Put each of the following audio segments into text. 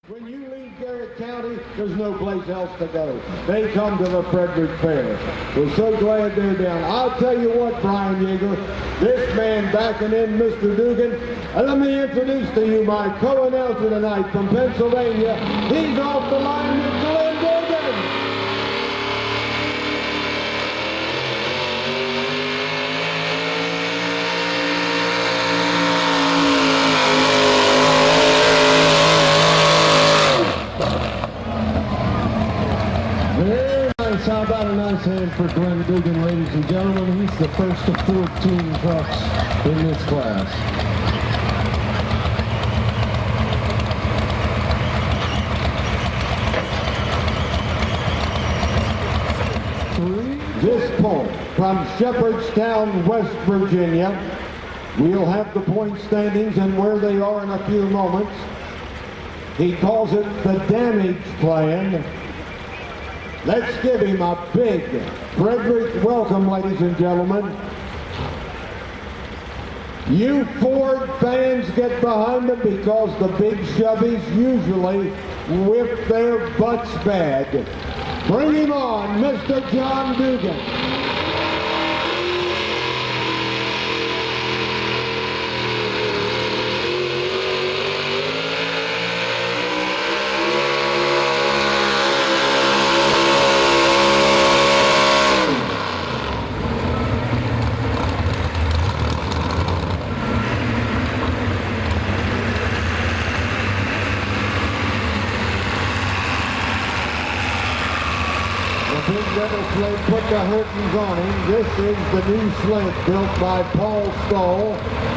When you leave Garrett County, there's no place else to go. They come to the Frederick Fair. We're so glad they're down. I'll tell you what, Brian Yeager, this man backing in, Mr. Dugan, let me introduce to you my co-announcer tonight from Pennsylvania. He's off the line with Glenn Dugan. How about a nice hand for Glenn Dugan, ladies and gentlemen. He's the first of 14 trucks in this class. This point from Shepherdstown, West Virginia. We'll have the point standings and where they are in a few moments. He calls it the damage plan. Let's give him a big Frederick welcome, ladies and gentlemen. You Ford fans get behind them because the big Chevys usually whip their butts bad. Bring him on, Mr. John Dugan. Put the curtains on him. This is the new sled built by Paul Stoll,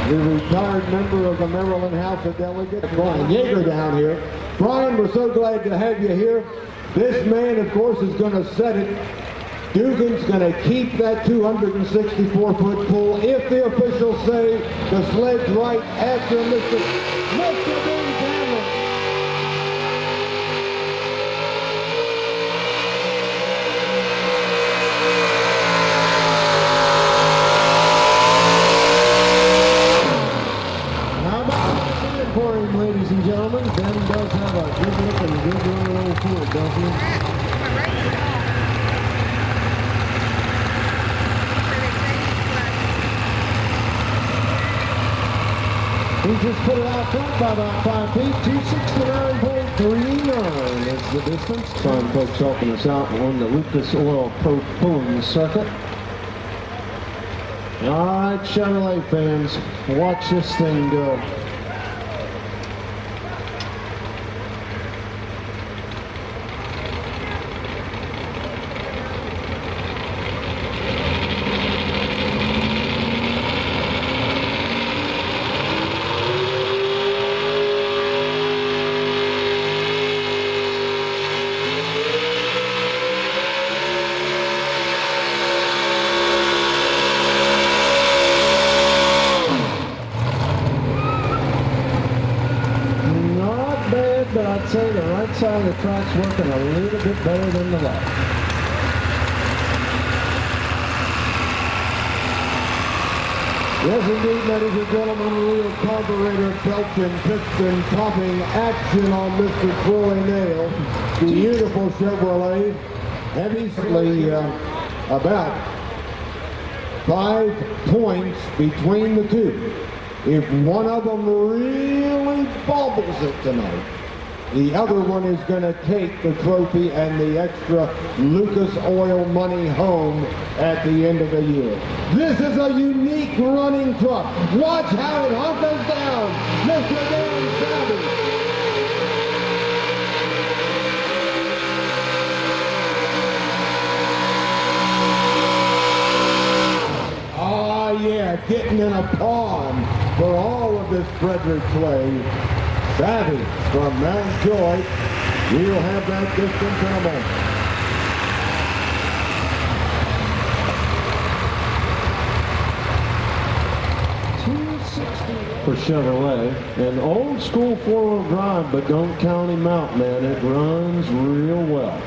the retired member of the Maryland House of Delegates. Brian Yeager down here. Brian, we're so glad to have you here. This man, of course, is going to set it. Dugan's going to keep that 264-foot pull if the officials say the sled's right after Mr. Dugan. Ladies and gentlemen, Ben does have a good look and a good running old Ford, don't he? He just put it out front by about 5 feet, 269.39 is the distance. Fine folks helping us out on the Lucas Oil Pro Pulling Circuit. All right, Chevrolet fans, watch this thing go. But I'd say the right side of the track's working a little bit better than the left. Yes, indeed, ladies and gentlemen, real carburetor belching, piston popping action on Mr. Troy Nail. Beautiful Chevrolet, heavily about 5 points between the two. If one of them really bobbles it tonight, the other one is going to take the trophy and the extra Lucas Oil money home at the end of the year. This is a unique running truck. Watch how it hunkers down. Mr. Dan Savage. Ah, yeah, getting in a pond for all of this Frederick play. Savage from Mount Joy. We'll have that distance in a moment. 260 for Chevrolet. An old school 4-wheel drive, but don't count him out, man. It runs real well.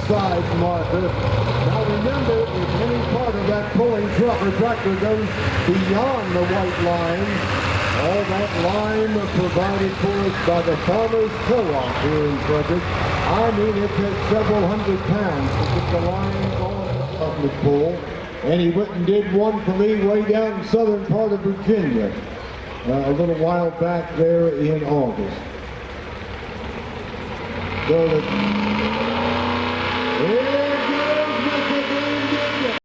side marker. Now remember, if any part of that pulling truck or tractor goes beyond the white line, all that lime provided for us by the Farmers Co-op here in Frederick, I mean it takes several hundred pounds to get the line on the pull. And he went and did one for me way down in southern part of Virginia a little while back there in August. So here goes Mr. Brandy.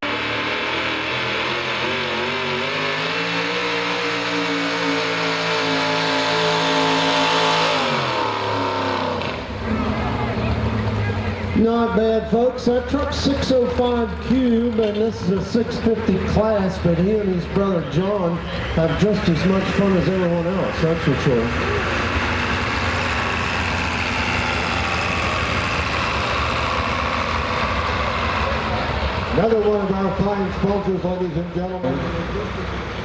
Not bad, folks. That truck's 605 cube, and this is a 650 class, but he and his brother John have just as much fun as everyone else, that's for sure. Another one of our fine sponsors, ladies and gentlemen.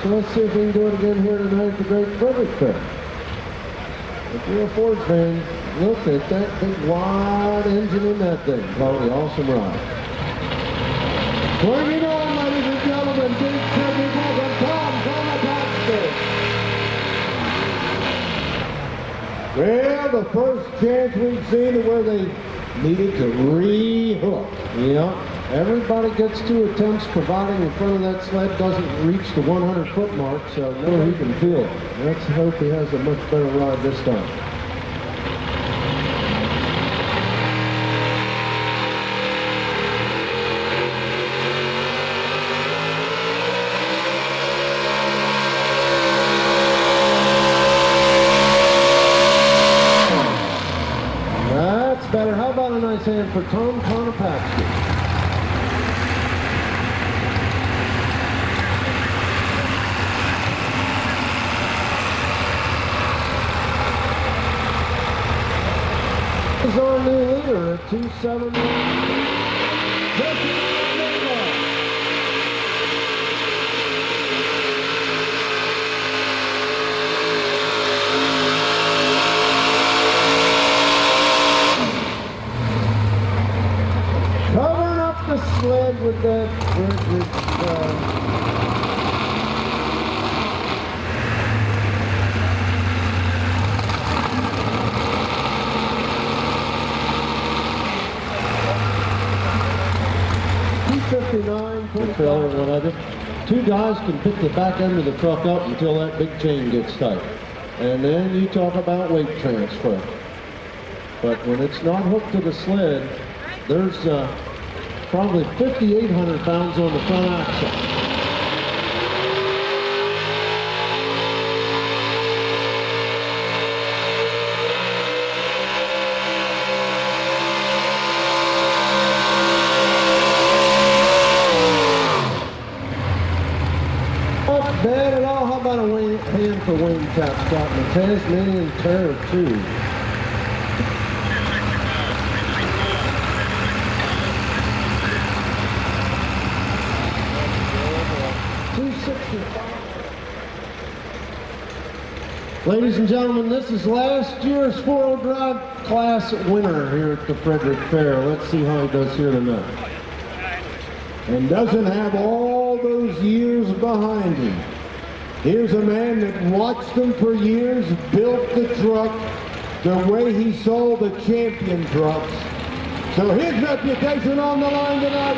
So let's see if we can do it again here tonight at the Great Frederick Fair. If you're a Ford fan, look at that big wide engine in that thing. Probably awesome ride. Bring it on, ladies and gentlemen. Big Frederick welcome Tom from the Baxter. Well, the first chance we've seen of where they needed to re-hook. Yeah. Everybody gets 2 attempts, providing the front of that sled doesn't reach the 100-foot mark, so now he can feel it. Let's hope he has a much better ride this time. That's better. How about a nice hand for Tom Konopatski? Is our new leader at 271. Covering up the sled with that when 2 guys can pick the back end of the truck up until that big chain gets tight. And then you talk about weight transfer. But when it's not hooked to the sled, there's probably 5,800 pounds on the front axle. Bad at all. How about a hand for Wayne Tapscott and the Tasmanian Terror, too. Ladies and gentlemen, this is last year's 4-wheel drive class winner here at the Frederick Fair. Let's see how he does here tonight. And doesn't have all those years behind him. Here's a man that watched them for years, built the truck the way he saw the champion trucks. So his reputation on the line tonight,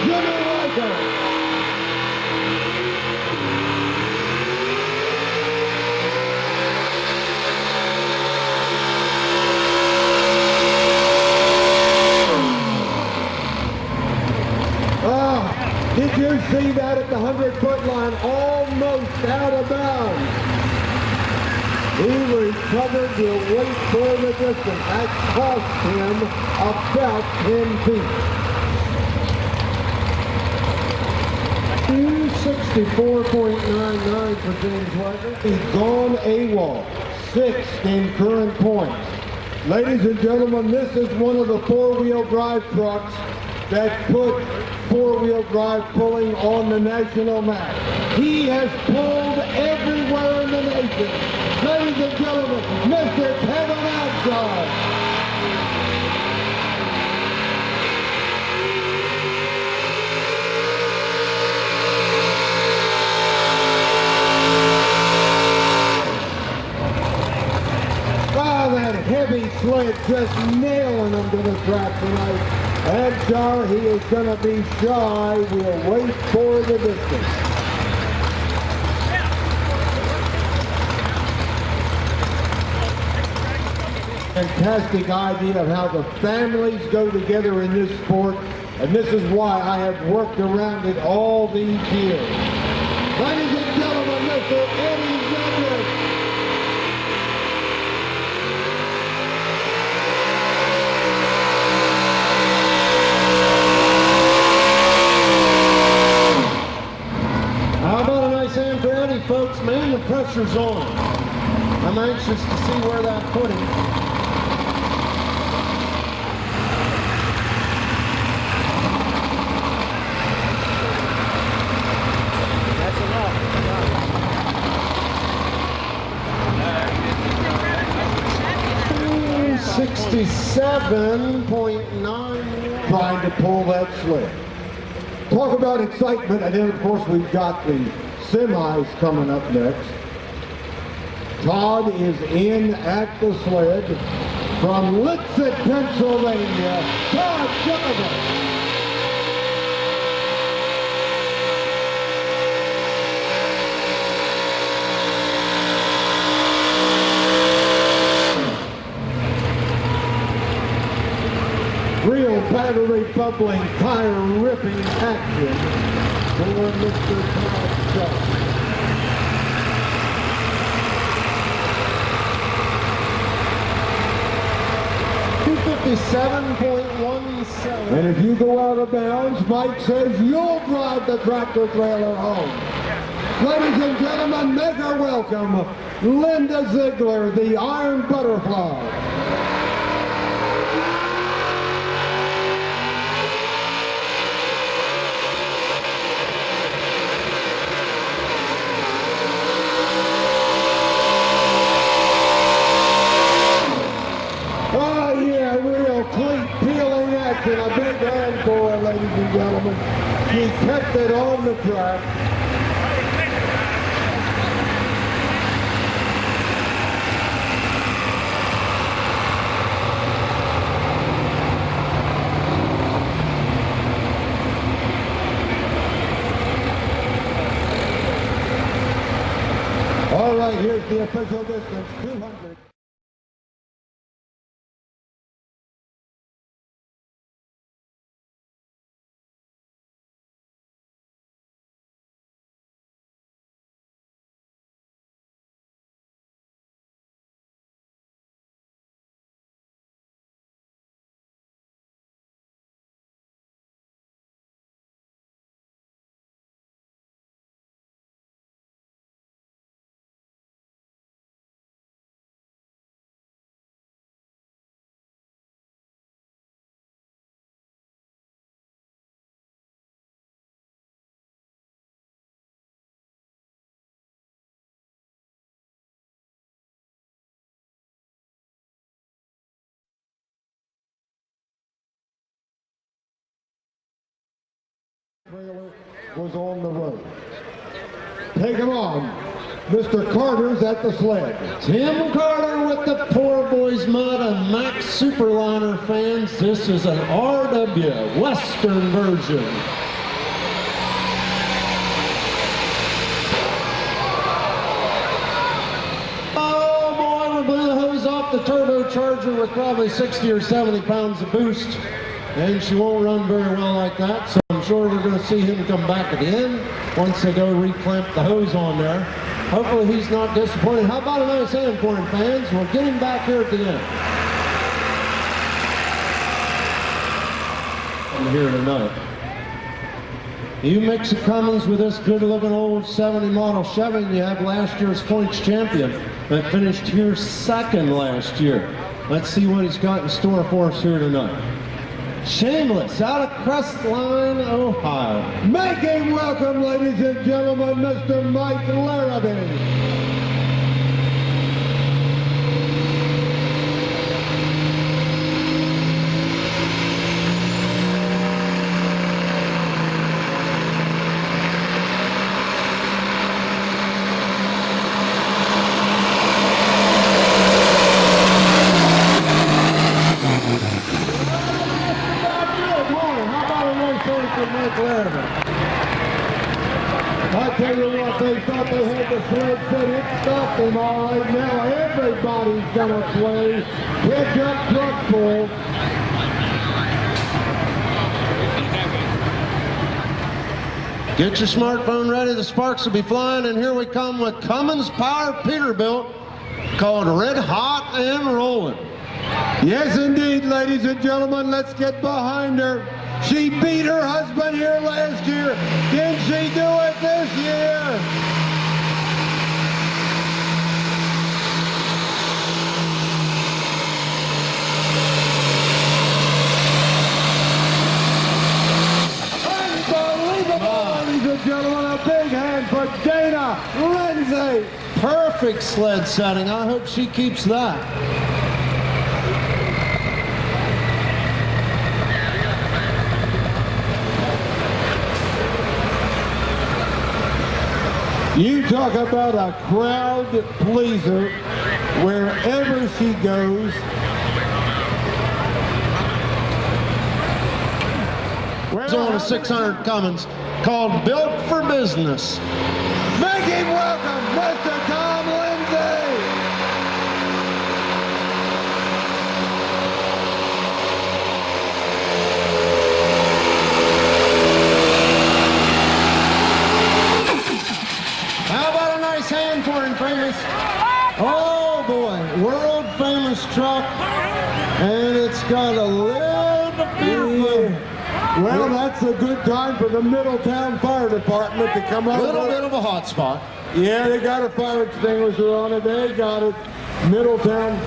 Jimmy Riker. Did you see that at the 100-foot line? Almost out of bounds. He recovered to wait for the distance. That cost him about 10 feet. 264.99 for James White. He's gone AWOL, 6th in current points. Ladies and gentlemen, this is one of the 4-wheel drive trucks that put 4-wheel drive pulling on the national map. He has pulled everywhere in the nation. Ladies and gentlemen, Mr. Kevin Outside. is just nailing them to the track tonight. Edgar, he is going to be shy. We'll wait for the distance. Fantastic idea of how the families go together in this sport, and this is why I have worked around it all these years. Ladies and gentlemen, Mr. Eddie Zedrick. How about a nice hand for Eddie, folks? Man, the pressure's on. I'm anxious to see where that put him. That's enough. 67.9. Trying to pull that sled. Talk about excitement, and then of course we've got the semis coming up next. Todd is in at the sled from Litchfield, Pennsylvania. Todd Sullivan. Real battery bubbling, tire ripping action for Mr. Todd Sullivan. 257.17. And if you go out of bounds, Mike says you'll drive the tractor trailer home. Ladies and gentlemen, make her welcome Linda Ziegler, the Iron Butterfly. And a big hand for her, ladies and gentlemen. She kept it on the track. All right, here's the official distance, 200. Trailer was on the road. Take him on. Mr. Carter's at the sled. Tim Carter with the Poor Boys Mud and Max Superliner fans. This is an RW Western version. Oh boy, we blew the hose off the turbocharger with probably 60 or 70 pounds of boost. And she won't run very well like that, so I'm sure we're going to see him come back at the end once they go reclamp the hose on there. Hopefully he's not disappointed. How about a nice hand for him, fans? We'll get him back here at the end. I'm here tonight. You mix a Cummins with this good-looking old 70 model Chevy, and you have last year's points champion that finished here second last year. Let's see what he's got in store for us here tonight. Shameless, out of Crestline, Ohio. Make him welcome, ladies and gentlemen, Mr. Mike Larrabee. Frank Larriman. I tell you what, they thought they had the sled set. It stopped them all right. Now everybody's gonna play catch-up truck pull. Get your smartphone ready, the sparks will be flying, and here we come with Cummins Power Peterbilt, called Red Hot and Rolling. Yes, indeed, ladies and gentlemen, let's get behind her. She beat her husband here last year. Can she do it this year? Ladies and gentlemen, a big hand for Dana Lindsay. Perfect sled setting. I hope she keeps that. You talk about a crowd pleaser wherever she goes. It's on a 600 Cummins called Built for Business. Make him welcome, Mr. Tom Lindsay. How about a nice hand for him, famous? Oh boy, world famous truck, and it's got a little bit. Well, that's a good time for the Middletown Fire Department to come out. A little bit of a hot spot. Yeah, they got a fire extinguisher on it. They got it. Middletown.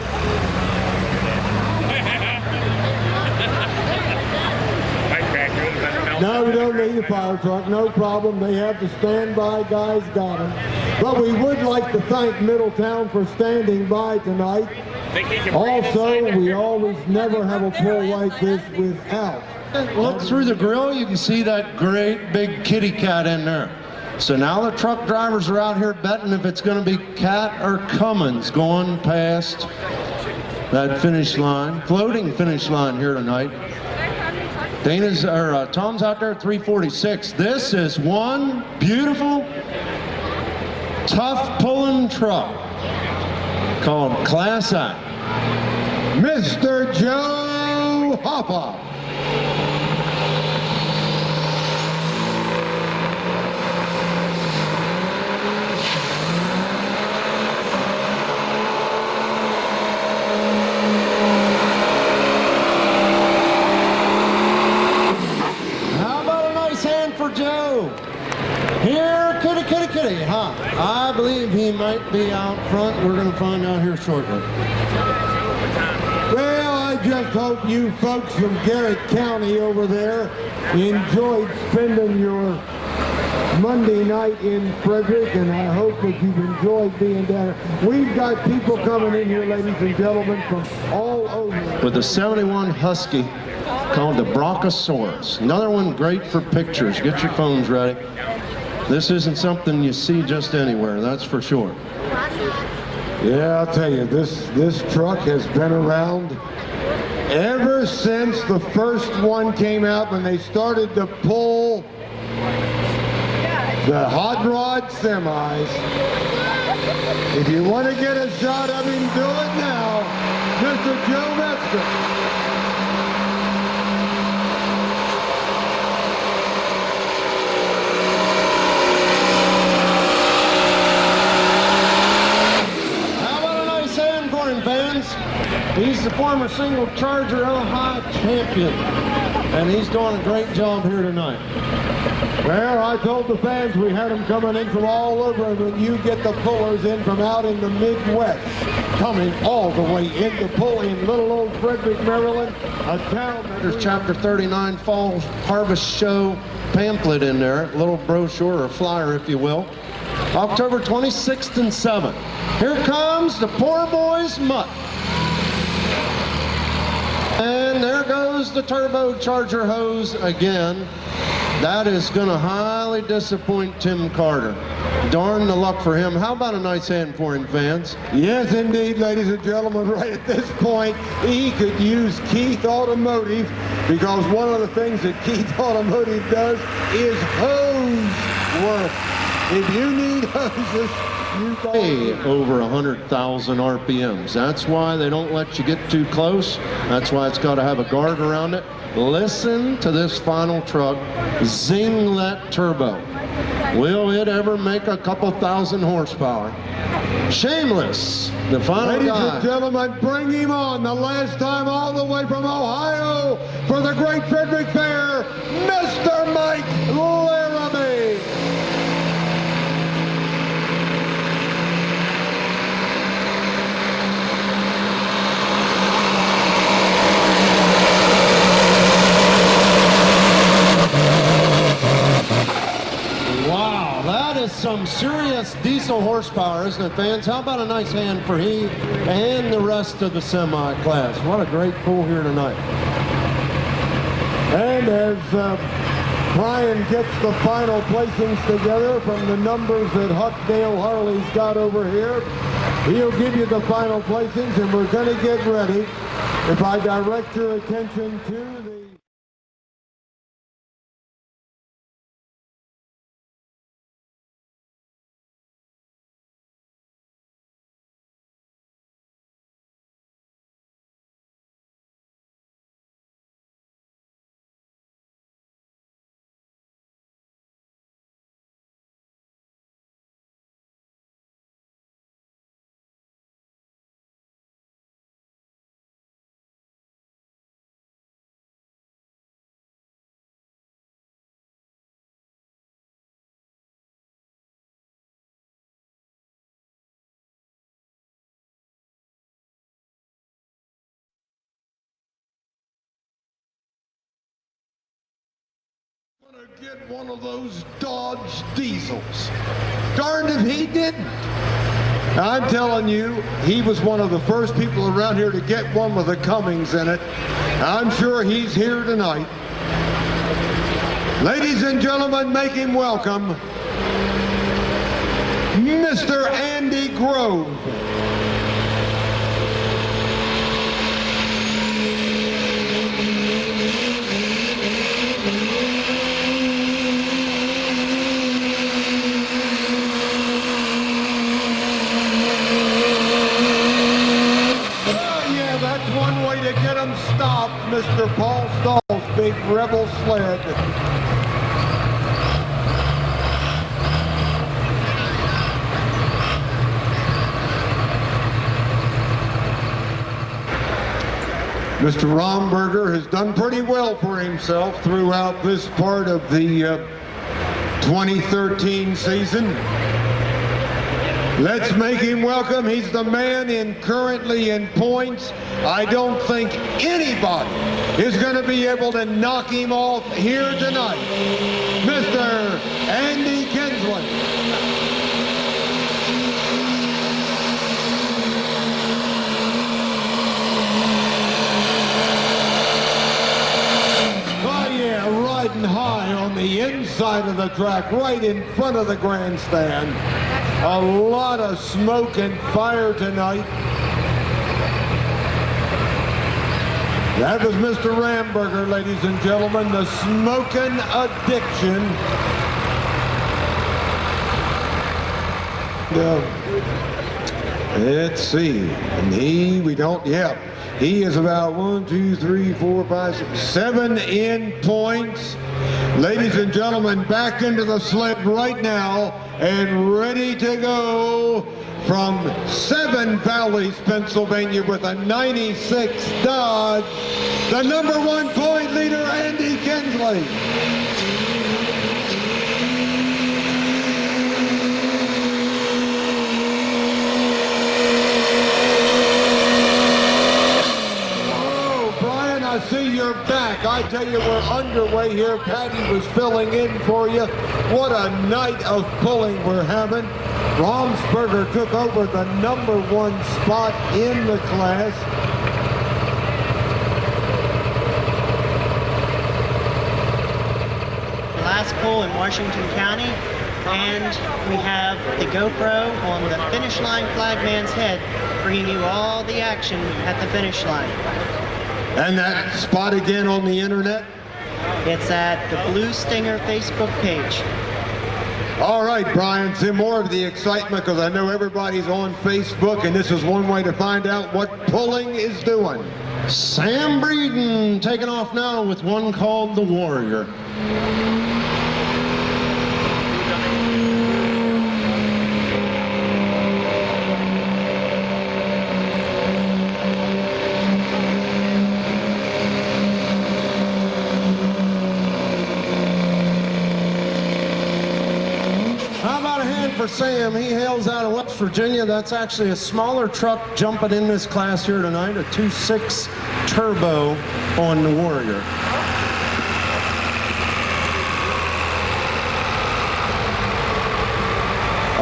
No, we don't need a fire truck. No problem. They have the standby guys got them. But we would like to thank Middletown for standing by tonight. Also, we always never have a pull like this without. Look through the grill, you can see that great big kitty cat in there. So now the truck drivers are out here betting if it's going to be Cat or Cummins going past that finish line, floating finish line here tonight. Tom's out there at 346. This is one beautiful, tough pulling truck called Class A. Mr. Joe Hopper. Joe. Here, kitty, huh? I believe he might be out front. We're going to find out here shortly. Well, I just hope you folks from Garrett County over there enjoyed spending your Monday night in Frederick, and I hope that you've enjoyed being down here. We've got people coming in here, ladies and gentlemen, from all over. With the 71 Husky called the Bronchosaurus. Another one great for pictures. Get your phones ready. This isn't something you see just anywhere, that's for sure. Yeah, I'll tell you, this truck has been around ever since the first one came out when they started to pull the hot rod semis. If you want to get a shot of him, do it now. Mr. Joe Metzger. He's the former single Charger High champion, and he's doing a great job here tonight. Well, I told the fans we had them coming in from all over, and when you get the pullers in from out in the Midwest, coming all the way in to pull in little old Frederick, Maryland, a town that... There's Chapter 39 Fall Harvest Show pamphlet in there, a little brochure or flyer, if you will. October 26th and 7th. Here comes the Poor Boys Mutt. And there goes the turbocharger hose again. That is going to highly disappoint Tim Carter. Darn the luck for him. How about a nice hand for him, fans? Yes, indeed, ladies and gentlemen. Right at this point, he could use Keith Automotive, because one of the things that Keith Automotive does is hose work. If you need hoses, you go. Way over 100,000 RPMs. That's why they don't let you get too close. That's why it's got to have a guard around it. Listen to this final truck, Zinglet Turbo. Will it ever make a couple thousand horsepower? Shameless, the final Ladies guy. and gentlemen, bring him on. The last time all the way from Ohio for the Great Frederick Fair, Mr. Mike Laramie. Wow, that is some serious diesel horsepower, isn't it, fans? How about a nice hand for he and the rest of the semi class? What a great pull here tonight. And as Brian gets the final placings together from the numbers that Huckdale Harley's got over here, he'll give you the final placings, and we're going to get ready. If I direct your attention to the... Gonna get one of those Dodge diesels. Darned if he didn't. I'm telling you, he was one of the first people around here to get one with a Cummins in it. I'm sure he's here tonight. Ladies and gentlemen, make him welcome Mr. Andy Grove. To get him stopped, Mr. Paul Stahl's big rebel sled. Mr. Romberger has done pretty well for himself throughout this part of the 2013 season. Let's make him welcome. He's the man currently in points. I don't think anybody is going to be able to knock him off here tonight. Mr. Andy Kinsley. Oh yeah, riding high on the inside of the track, right in front of the grandstand. A lot of smoke and fire tonight. That was Mr. Ramberger, ladies and gentlemen, the smoking addiction. Let's see. And he is about 1, 2, 3, 4, 5, 6, 7 in points. Ladies and gentlemen, back into the sled right now and ready to go from Seven Valleys, Pennsylvania with a 96 Dodge, the #1 point leader, Andy Kinsley. I see you're back. I tell you, we're underway here. Patty was filling in for you. What a night of pulling we're having. Romsberger took over the #1 spot in the class. Last pull in Washington County. And we have the GoPro on the finish line flagman's head, bringing you all the action at the finish line. And that spot again on the internet? It's at the Blue Stinger Facebook page. All right, Brian, some more of the excitement, because I know everybody's on Facebook, and this is one way to find out what pulling is doing. Sam Breeden taking off now with one called the Warrior. How about a hand for Sam? He hails out of West Virginia. That's actually a smaller truck jumping in this class here tonight, a 2.6 turbo on the Warrior.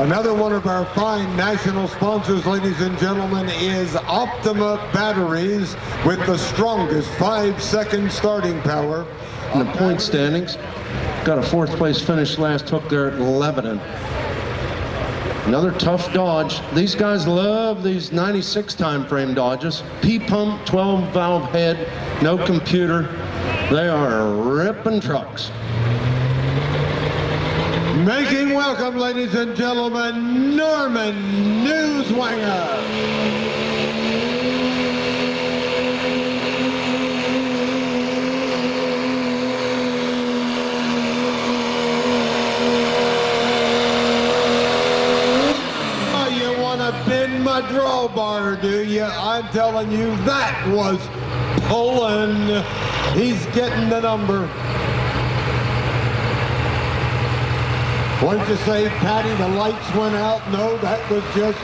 Another one of our fine national sponsors, ladies and gentlemen, is Optima Batteries with the strongest 5-second starting power. In the point standings, got a 4th place finish last hook there at Lebanon. Another tough Dodge. These guys love these 96 time frame Dodges. P-pump, 12 valve head, no computer. They are ripping trucks. Making welcome, ladies and gentlemen, Norman Newswanger. Bend my drawbar, do you? I'm telling you, that was pulling. He's getting the number. What did you say, Patty? The lights went out? No, that was just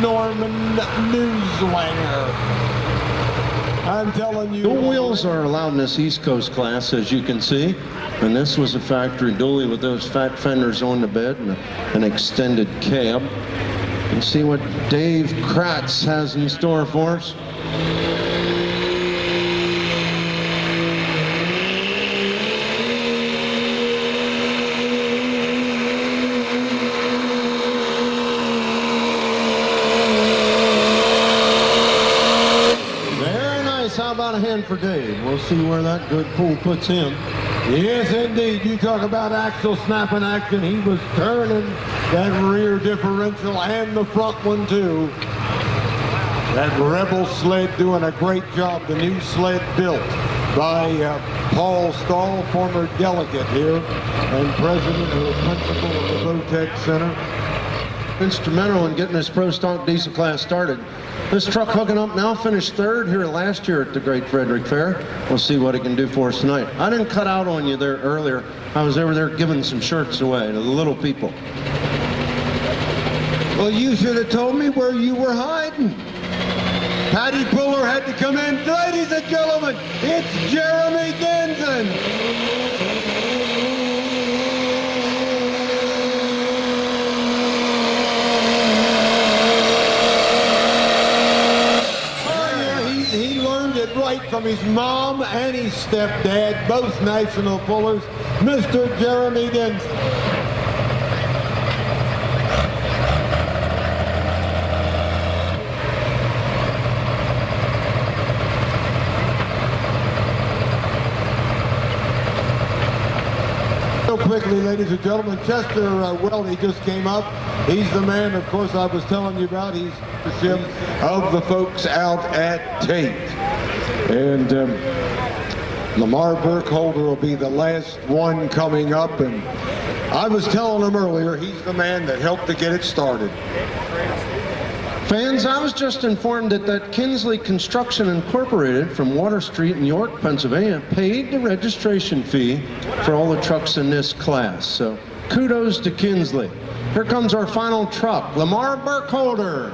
Norman Newswanger. I'm telling you. Dual wheels are allowed in this East Coast class, as you can see. And this was a factory dually with those fat fenders on the bed and an extended cab. And see what Dave Kratz has in store for us. Very nice. How about a hand for Dave? We'll see where that good pull puts him. Yes, indeed. You talk about axle snapping action. He was turning that rear differential and the front one, too. That Rebel sled doing a great job. The new sled built by Paul Stahl, former delegate here and president of the principal of the Votech Center. Instrumental in getting this Pro Stock diesel class started. This truck hooking up now, finished 3rd here last year at the Great Frederick Fair. We'll see what it can do for us tonight. I didn't cut out on you there earlier. I was over there giving some shirts away to the little people. Well, you should have told me where you were hiding. Patty Puller had to come in. Ladies and gentlemen, it's Jeremy Denson. Right from his mom and his stepdad, both national pullers, Mr. Jeremy Denson. Real quickly, ladies and gentlemen, Chester Weldy just came up. He's the man, of course, I was telling you about. He's the ship of the folks out at Tate. And Lamar Burkholder will be the last one coming up. And I was telling him earlier, he's the man that helped to get it started. Fans, I was just informed that Kinsley Construction Incorporated from Water Street in York, Pennsylvania, paid the registration fee for all the trucks in this class. So kudos to Kinsley. Here comes our final truck, Lamar Burkholder.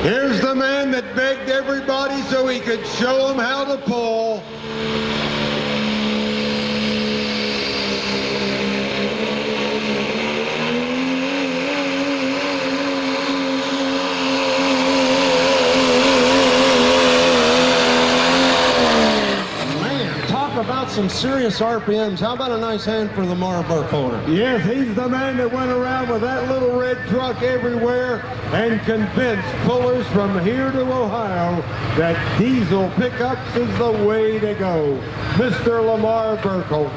Here's the man that begged everybody so he could show them how to pull. about some serious RPMs. How about a nice hand for Lamar Burkholder? Yes, he's the man that went around with that little red truck everywhere and convinced pullers from here to Ohio that diesel pickups is the way to go. Mr. Lamar Burkholder.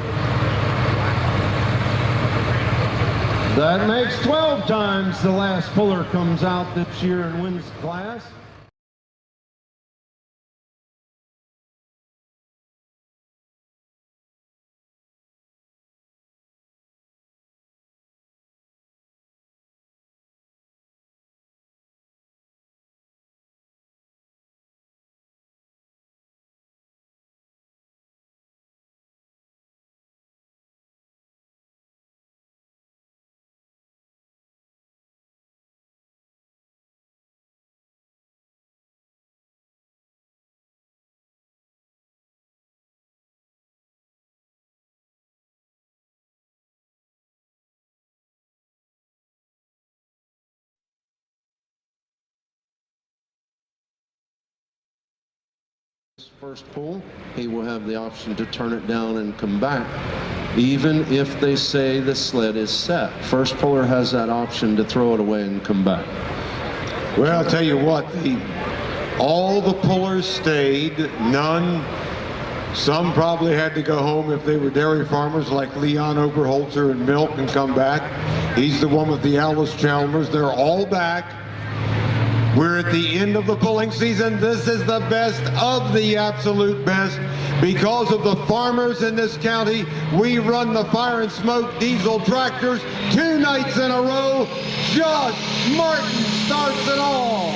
That makes 12 times the last puller comes out this year and wins the class. First pull, he will have the option to turn it down and come back, even if they say the sled is set. First puller has that option to throw it away and come back. Well, I'll tell you what, all the pullers stayed, none. Some probably had to go home if they were dairy farmers like Leon Oberholzer and milk and come back. He's the one with the Alice Chalmers. They're all back. We're at the end of the pulling season. This is the best of the absolute best. Because of the farmers in this county, we run the Fire and Smoke diesel tractors 2 nights in a row. Josh Martin starts it all.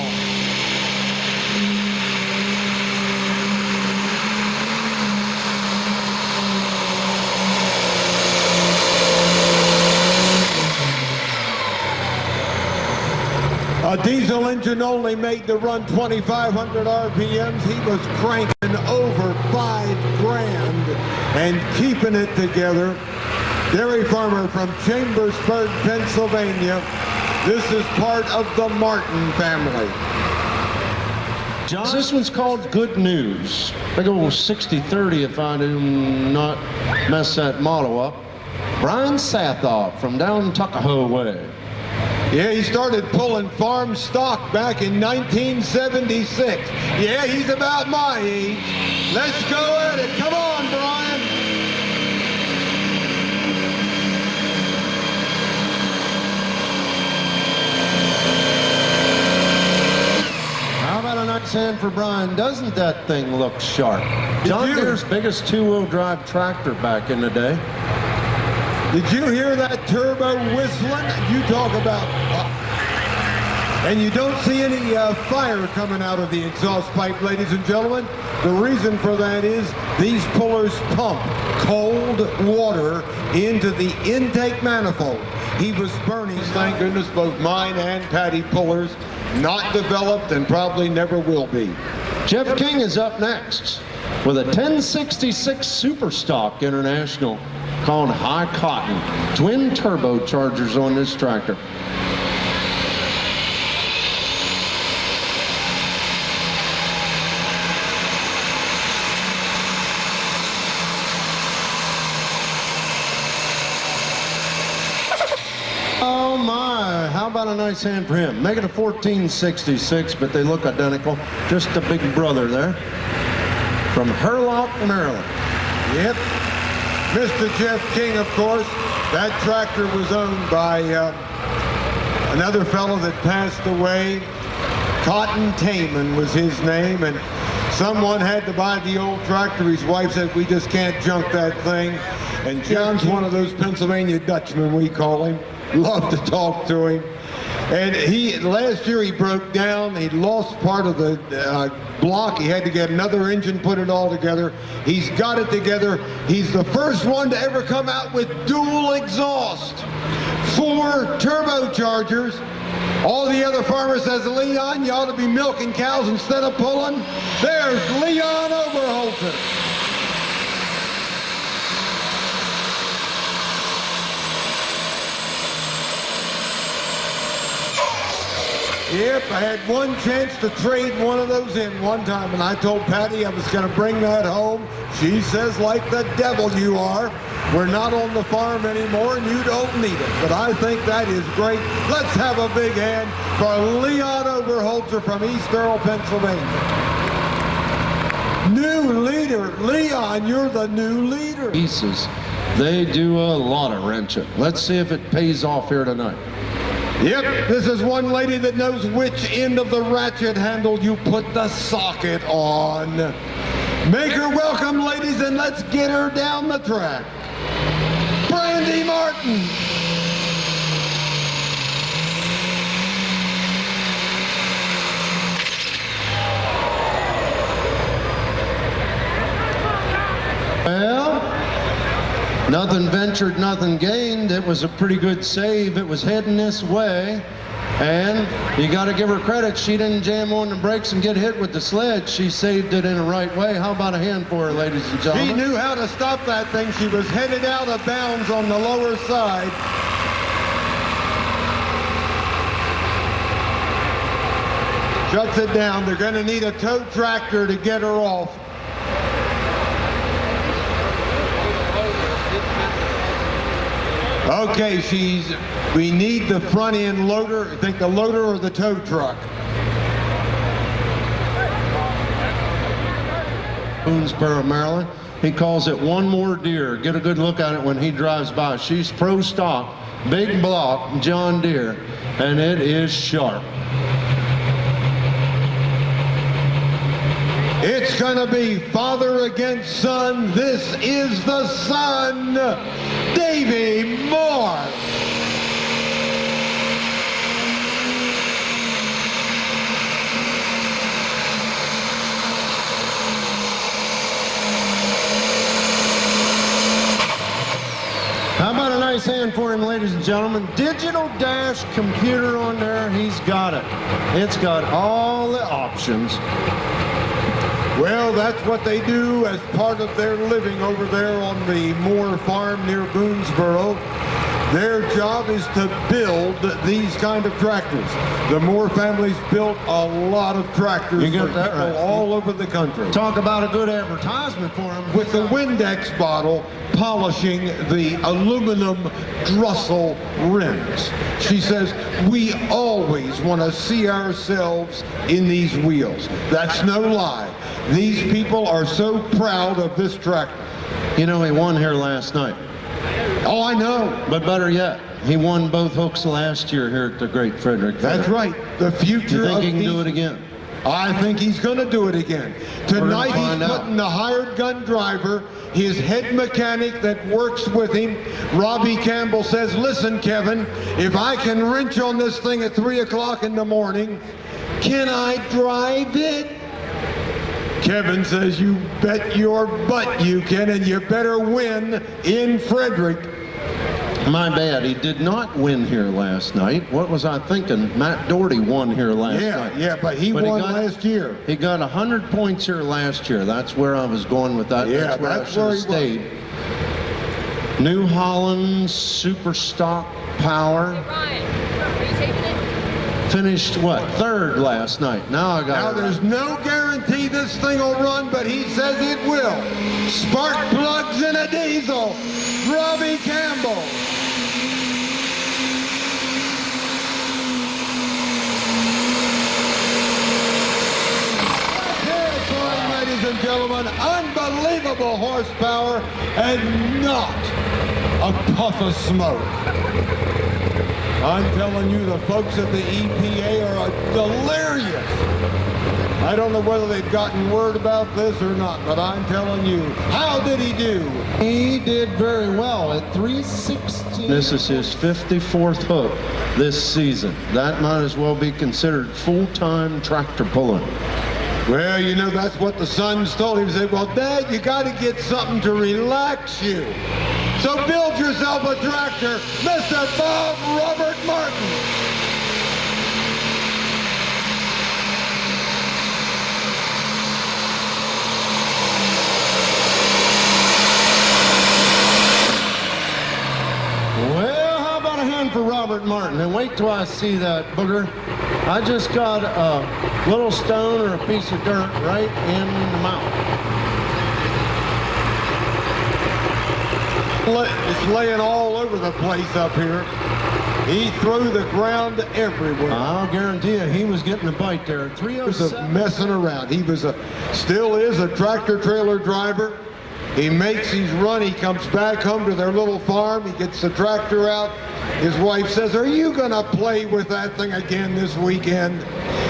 A diesel engine only made to run 2,500 RPMs. He was cranking over 5 grand and keeping it together. Dairy farmer from Chambersburg, Pennsylvania. This is part of the Martin family. John, this one's called Good News. Big old 60-30 if I do not mess that motto up. Brian Sathoff from down Tuckahoe way. Yeah, he started pulling farm stock back in 1976. Yeah, he's about my age. Let's go at it. Come on, Brian. How about a nice hand for Brian? Doesn't that thing look sharp? John Deere's biggest 2-wheel drive tractor back in the day. Did you hear that turbo whistling? You talk about... and you don't see any fire coming out of the exhaust pipe, ladies and gentlemen. The reason for that is these pullers pump cold water into the intake manifold. He was burning, thank goodness, both mine and Patty pullers. Not developed and probably never will be. Jeff King is up next with a 1066 Superstock International called High Cotton. Twin turbochargers on this tractor. Oh my, how about a nice hand for him? Make it a 1466, but they look identical. Just a big brother there. From Hurlock, Maryland. Yep. Mr. Jeff King, of course. That tractor was owned by another fellow that passed away. Cotton Taman was his name, and someone had to buy the old tractor. His wife said, we just can't junk that thing. And John's one of those Pennsylvania Dutchmen, we call him. Love to talk to him. And last year he broke down. He lost part of the block. He had to get another engine, put it all together. He's got it together. He's the first one to ever come out with dual exhaust. 4 turbochargers. All the other farmers says, Leon, you ought to be milking cows instead of pulling. There's Leon Oberholzer. Yep, I had one chance to trade one of those in one time, and I told Patty I was going to bring that home. She says, like the devil you are, we're not on the farm anymore and you don't need it. But I think that is great. Let's have a big hand for Leon Overholzer from East Earl, Pennsylvania. New leader. Leon, you're the new leader. Pieces. They do a lot of wrenching. Let's see if it pays off here tonight. Yep, this is one lady that knows which end of the ratchet handle you put the socket on. Make her welcome, ladies, and let's get her down the track. Brandy Martin. Well, nothing ventured, nothing gained. It was a pretty good save. It was heading this way. And you got to give her credit. She didn't jam on the brakes and get hit with the sled. She saved it in the right way. How about a hand for her, ladies and gentlemen? She knew how to stop that thing. She was headed out of bounds on the lower side. Shuts it down. They're going to need a tow tractor to get her off. Okay, we need the front end loader. I think the loader or the tow truck. Boonesboro, Maryland. He calls it One More Deere. Get a good look at it when he drives by. She's Pro Stock, big block, John Deere, and it is sharp. It's going to be father against son. This is the son, Davey Moore. How about a nice hand for him, ladies and gentlemen? Digital dash computer on there. He's got it. It's got all the options. Well, that's what they do as part of their living over there on the Moore farm near Boonesboro. Their job is to build these kind of tractors. The Moore family's built a lot of tractors You got for that people right. all over the country. Talk about a good advertisement for him. With the Windex bottle polishing the aluminum Drussel rims. She says, we always want to see ourselves in these wheels. That's no lie. These people are so proud of this tractor. You know, he won here last night. Oh, I know. But better yet, he won both hooks last year here at the Great Frederick Fair. That's right. The future You think of he can these- do it again? I think he's going to do it again. Tonight he's find out. putting the hired gun driver, his head mechanic that works with him, Robbie Campbell, says, listen, Kevin, if I can wrench on this thing at 3 o'clock in the morning, can I drive it? Kevin says, you bet your butt you can, and you better win in Frederick. My bad, he did not win here last night. What was I thinking? Matt Doherty won here last night. Yeah, but he won last year. He got 100 points here last year. That's where I was going with that. Yeah, that's where I that's should have where he stayed. New Holland Superstock Power. Ryan, are you taping it? Finished what? Third last night. Now I got Now it. there's no guarantee this thing will run, but he says it will. Spark plugs in a diesel. Robbie Campbell. Ladies and gentlemen, unbelievable horsepower and not a puff of smoke. I'm telling you, the folks at the EPA are delirious. I don't know whether they've gotten word about this or not, but I'm telling you, how did he do? He did very well at 316. This is his 54th hook this season. That might as well be considered full-time tractor pulling. Well, you know, that's what the sons told him. He said, well, Dad, you got to get something to relax you. So build yourself a tractor, Mr. Bob Robert Martin. Well, how about a hand for Robert Martin? And wait till I see that booger. I just got a little stone or a piece of dirt right in the mouth. It's laying all over the place up here. He threw the ground everywhere. I'll guarantee you, he was getting a bite there. He was 307. messing around. He was still is a tractor trailer driver. He makes his run. He comes back home to their little farm. He gets the tractor out. His wife says, "Are you going to play with that thing again this weekend?"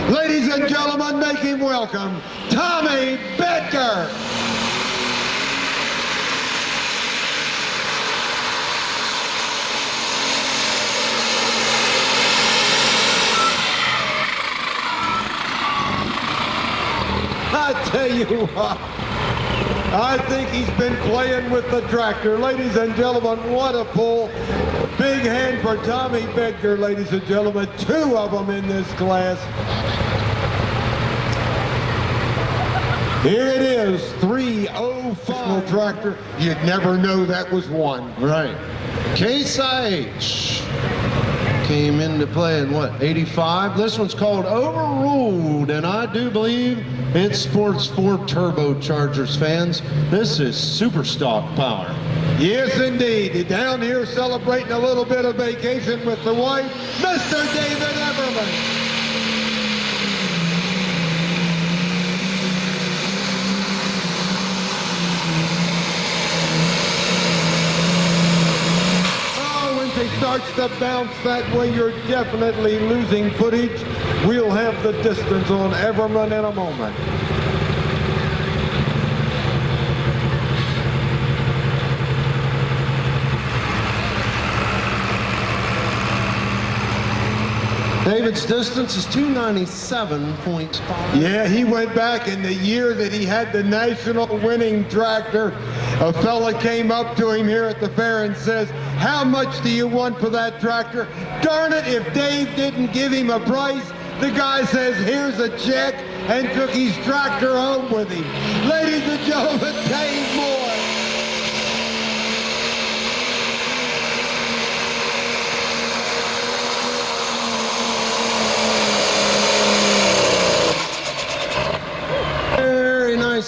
Ladies and gentlemen, make him welcome Tommy Bedker. I tell you what, I think he's been playing with the tractor. Ladies and gentlemen, what a pull. Big hand for Tommy Bedker, ladies and gentlemen. 2 of them in this class. Here it is, 305 tractor. You'd never know that was one. Right. Case IH came into play in what, 85? This one's called Overruled, and I do believe it sports 4 turbochargers, fans. This is Superstock power. Yes, indeed. Down here celebrating a little bit of vacation with the wife, Mr. David Everman. He starts to bounce that way, you're definitely losing footage. We'll have the distance on Everman in a moment. David's distance is 297.5. Yeah, he went back in the year that he had the national winning tractor. A fella came up to him here at the fair and says, "How much do you want for that tractor?" Darn it, if Dave didn't give him a price, the guy says, "Here's a check," and took his tractor home with him. Ladies and gentlemen, Dave Moore.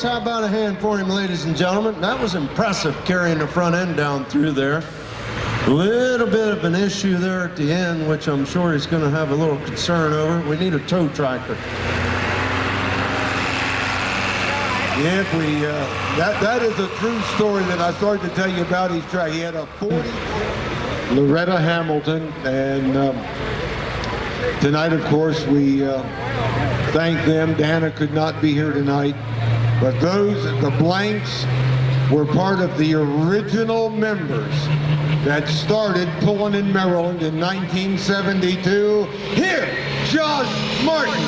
How about a hand for him, ladies and gentlemen? That was impressive, carrying the front end down through there. A little bit of an issue there at the end, which I'm sure he's going to have a little concern over. We need a tow tractor. Yeah, that is a true story that I started to tell you about his track. He had a 40 Loretta Hamilton, and tonight, of course, we thank them. Dana could not be here tonight. But the blanks were part of the original members that started pulling in Maryland in 1972. Here, Josh Martin.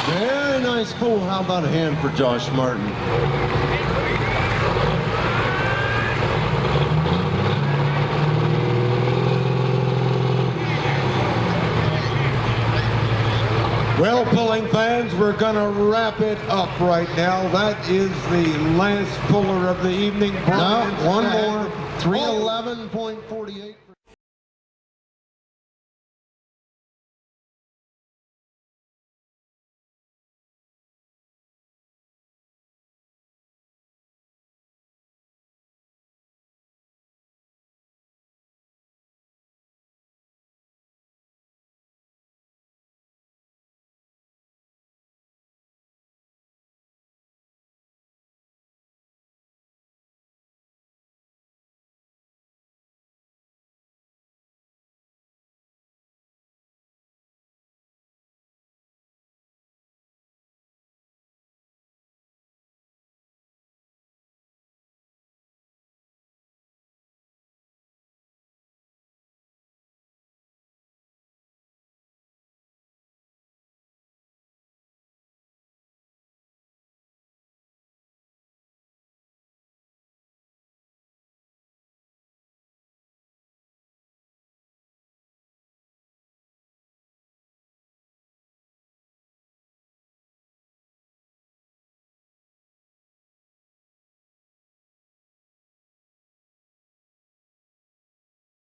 Very nice pull. How about a hand for Josh Martin? Well, pulling fans, we're going to wrap it up right now. That is the last puller of the evening. No, one more. 311.48.